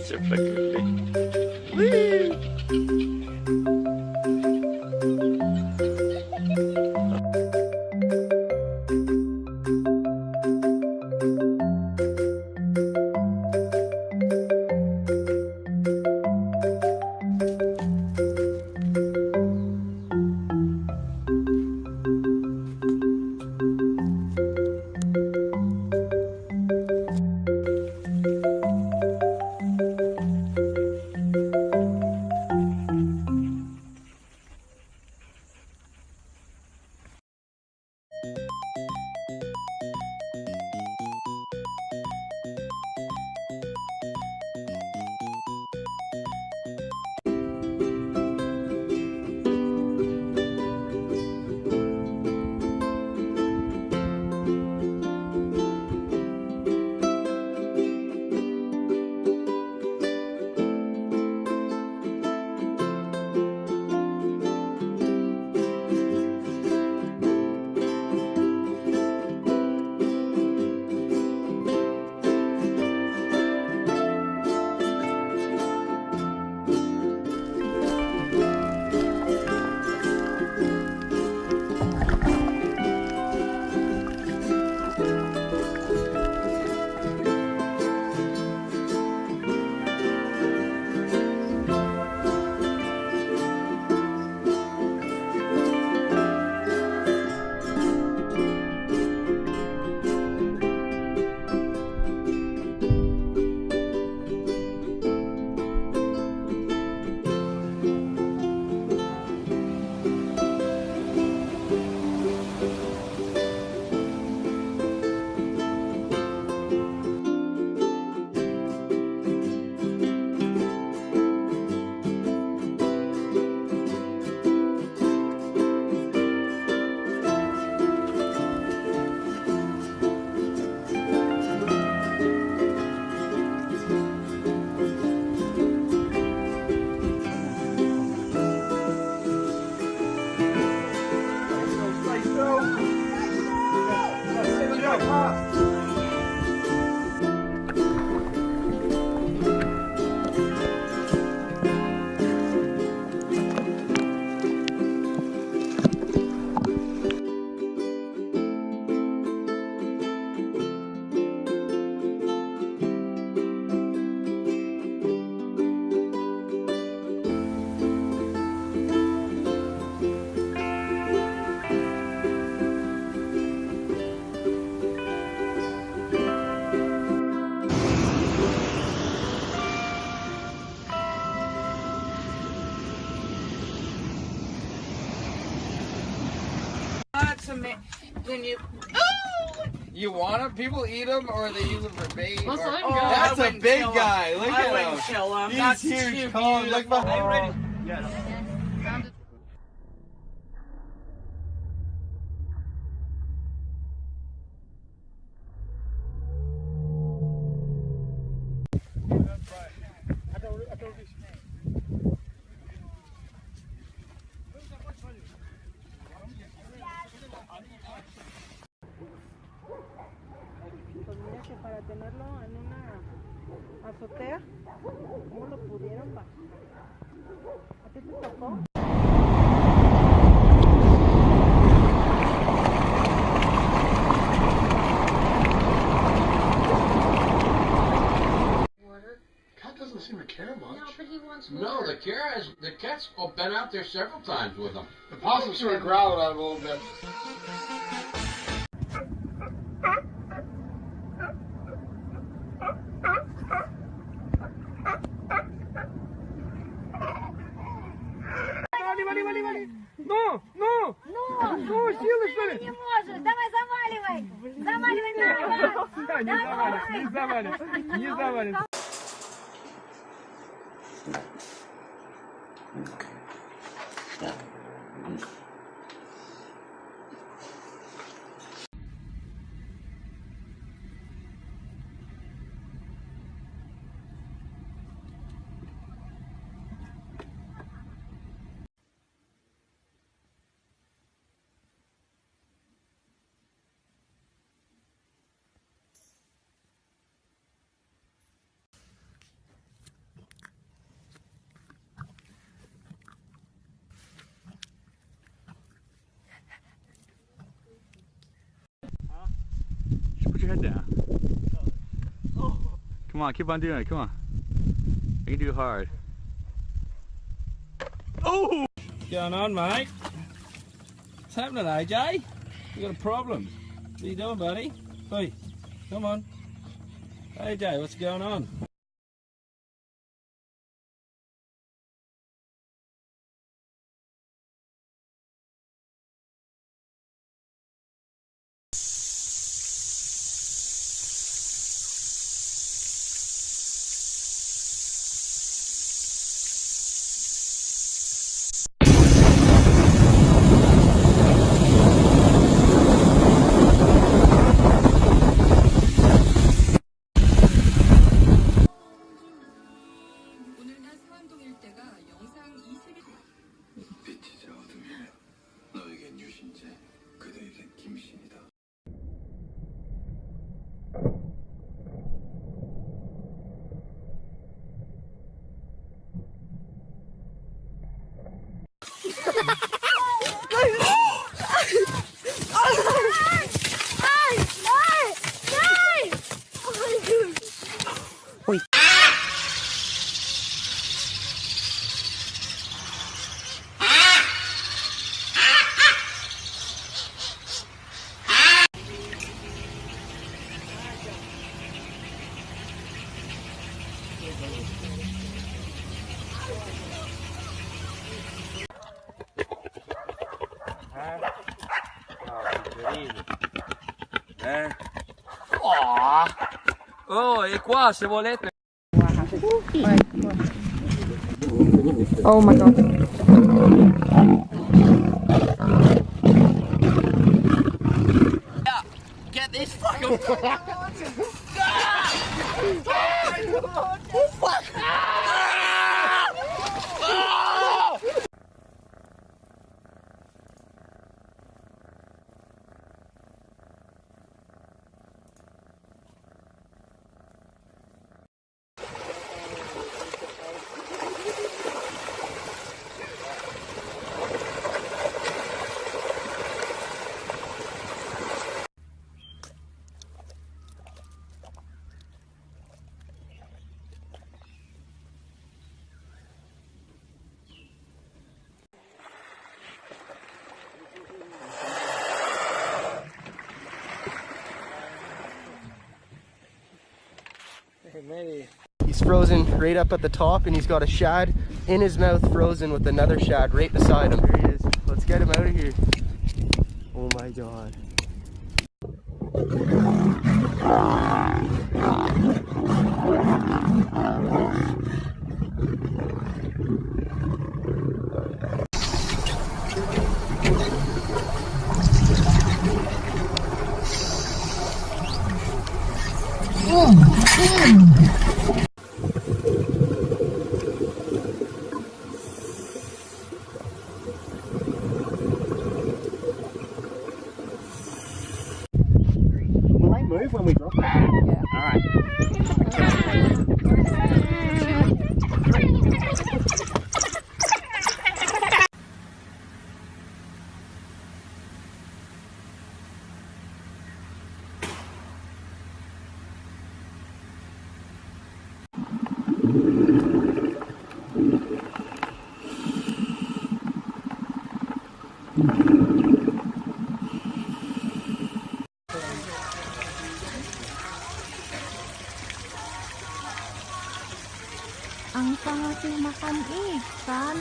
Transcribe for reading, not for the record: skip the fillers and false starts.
Siempre que When you You want them? People eat them, or they use them for bait? Let's Or... let him go. That's a big guy. Look I at wouldn't him. kill him. He's That's huge. too Come on, look beautiful. behind. Are you ready? Yes. Pues mira que para tenerlo en una azotea, ¿cómo lo pudieron bajar? ¿A ti te tocó? Cat doesn't seem to care much. No, but he wants water. No, the cat's been out there several times with him. The possum sort of growled at him a little bit. вали. Ну, силы, что ли? Не можешь, давай заваливай. Заваливай назад. Не завалит. Just put your head down. Come on, keep on doing it. Come on. You can do it hard. Oh! What's going on, mate? What's happening, AJ? You got a problem? What are you doing, buddy? Hey, come on. AJ, what's going on? Oh, e qua se volete. Oh my god. Get this fucking. He's frozen right up at the top, and he's got a shad in his mouth frozen with another shad right beside him. There he is. Let's get him out of here. Oh my god. Will they move when we drop them? Yeah. Alright. Ang sarap makan ikan.